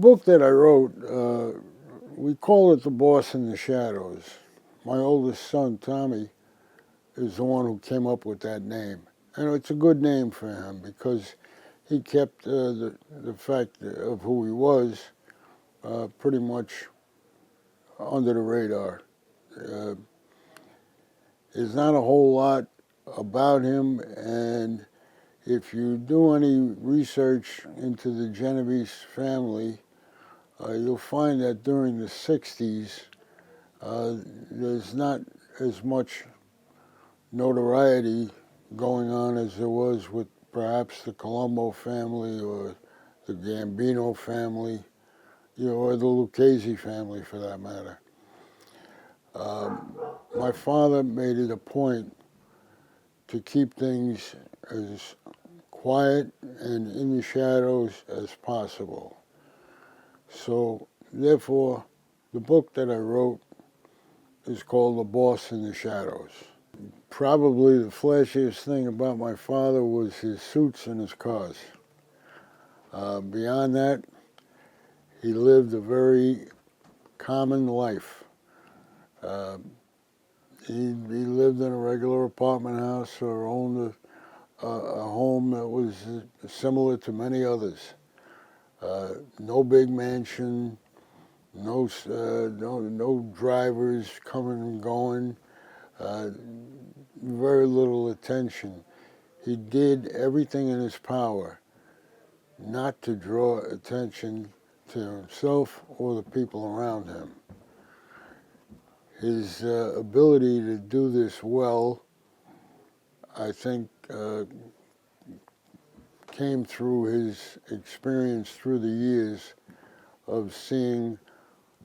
book that I wrote, we call it The Boss in the Shadows. My oldest son, Tommy, is the one who came up with that name. And it's a good name for him because he kept the fact of who he was pretty much under the radar. Uh, there's not a whole lot about him, and if you do any research into the Genovese family, you'll find that during the 60s, there's not as much notoriety going on as there was with perhaps the Colombo family or the Gambino family, or the Lucchese family for that matter. My father made it a point to keep things as quiet and in the shadows as possible. So, therefore, the book that I wrote is called The Boss in the Shadows. Probably the flashiest thing about my father was his suits and his cars. Beyond that, he lived a very common life. He lived in a regular apartment house or owned a home that was similar to many others. No big mansion, no drivers coming and going, very little attention. He did everything in his power not to draw attention to himself or the people around him. His ability to do this well, I think, came through his experience through the years of seeing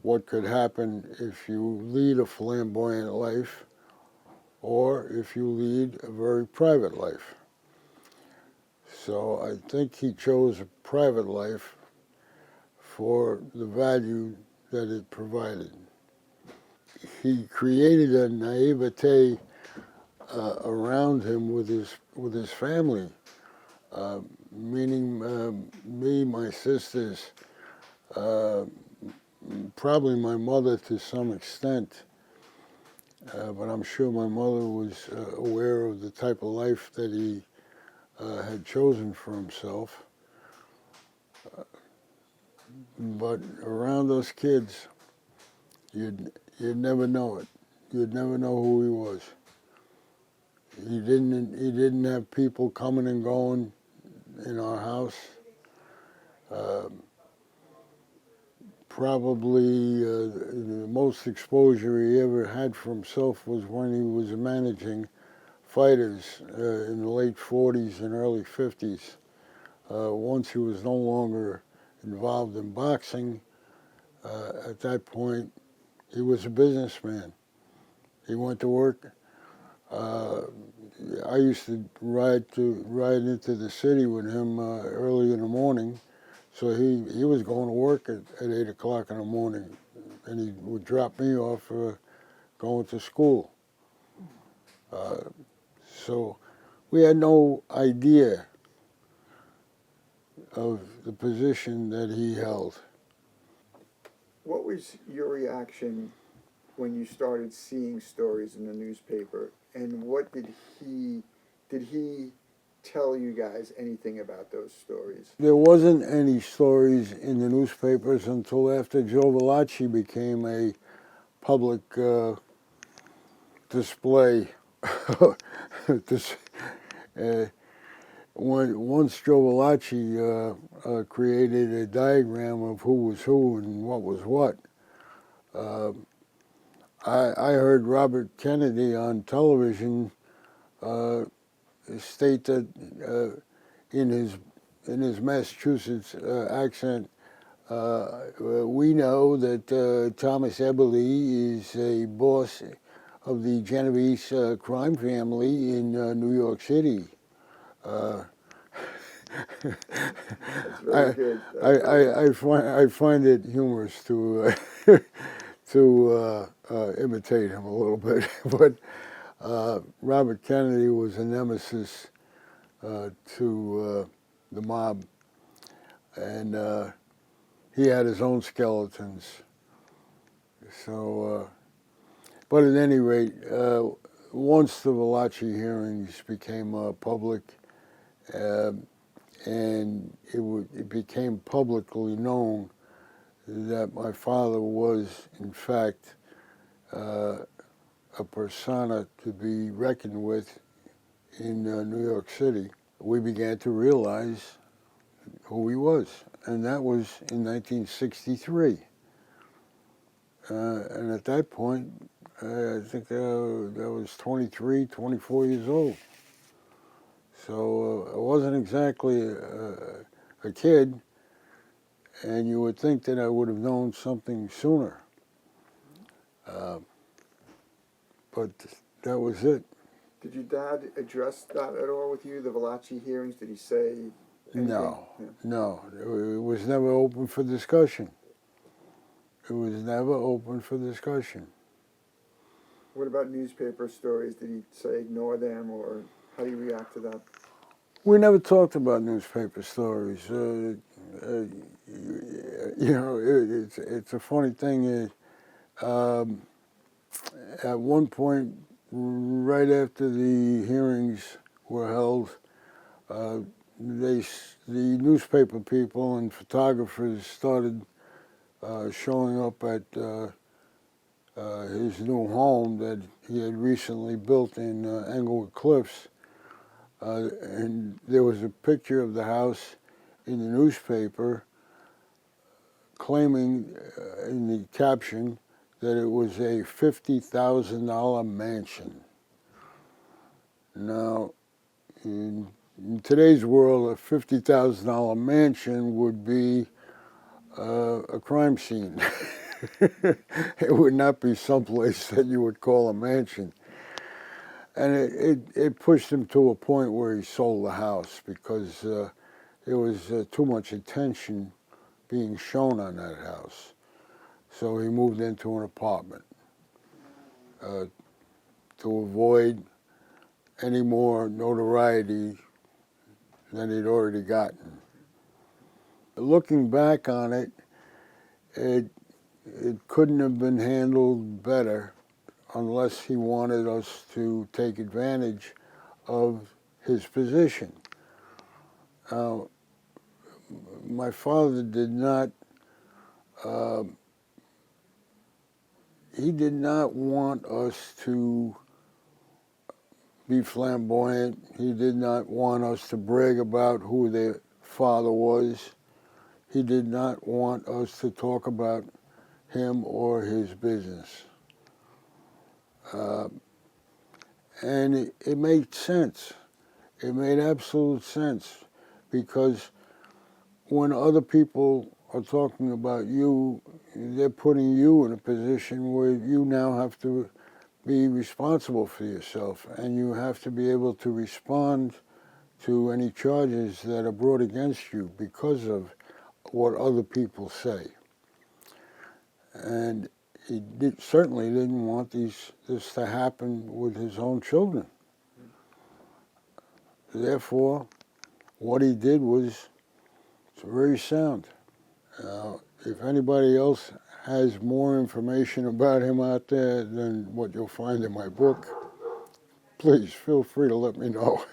what could happen if you lead a flamboyant life or if you lead a very private life. So I think he chose a private life for the value that it provided. He created a naivete around him with his family, meaning me, my sisters, probably my mother to some extent, but I'm sure my mother was aware of the type of life that he had chosen for himself. But around us kids, you'd never know it. You'd never know who he was. He didn't have people coming and going in our house. Probably the most exposure he ever had for himself was when he was managing fighters in the late 40s and early 50s. Once he was no longer involved in boxing, at that point he was a businessman. He went to work. I used to ride into the city with him early in the morning. So he was going to work at 8 o'clock in the morning, and he would drop me off going to school. So we had no idea of the position that he held. What was your reaction when you started seeing stories in the newspaper, and what did he tell you guys anything about those stories? There wasn't any stories in the newspapers until after Joe Valachi became a public display. Once Joe Valachi created a diagram of who was who and what was what, I heard Robert Kennedy on television state that in his Massachusetts accent, we know that Thomas Eboli is a boss of the Genovese crime family in New York City. That's very good. I find it humorous to imitate him a little bit, but Robert Kennedy was a nemesis to the mob, and he had his own skeletons. So, but at any rate, once the Valachi hearings became public, and it became publicly known that my father was, in fact, a persona to be reckoned with in New York City, we began to realize who he was. And that was in 1963. And at that point, I think I was 23, 24 years old. So I wasn't exactly a kid, and you would think that I would have known something sooner. But that was it. Did your dad address that at all with you, the Valachi hearings? Did he say anything? No, Yeah. no. It was never open for discussion. It was never open for discussion. What about newspaper stories? Did he say ignore them, or how do you react to that? We never talked about newspaper stories. It's a funny thing. At one point, right after the hearings were held, the newspaper people and photographers started showing up at his new home that he had recently built in Englewood Cliffs. And there was a picture of the house in the newspaper claiming in the caption that it was a $50,000 mansion. Now, in today's world, a $50,000 mansion would be a crime scene. It would not be someplace that you would call a mansion. And it pushed him to a point where he sold the house because there was too much attention being shown on that house. So he moved into an apartment to avoid any more notoriety than he'd already gotten. Looking back on it, it couldn't have been handled better unless he wanted us to take advantage of his position. My father did not, he did not want us to be flamboyant. He did not want us to brag about who their father was. He did not want us to talk about him or his business. And it made sense. It made absolute sense, because when other people are talking about you, they're putting you in a position where you now have to be responsible for yourself, and you have to be able to respond to any charges that are brought against you because of what other people say. And he certainly didn't want this to happen with his own children. Therefore, what he did was very sound. If anybody else has more information about him out there than what you'll find in my book, please feel free to let me know.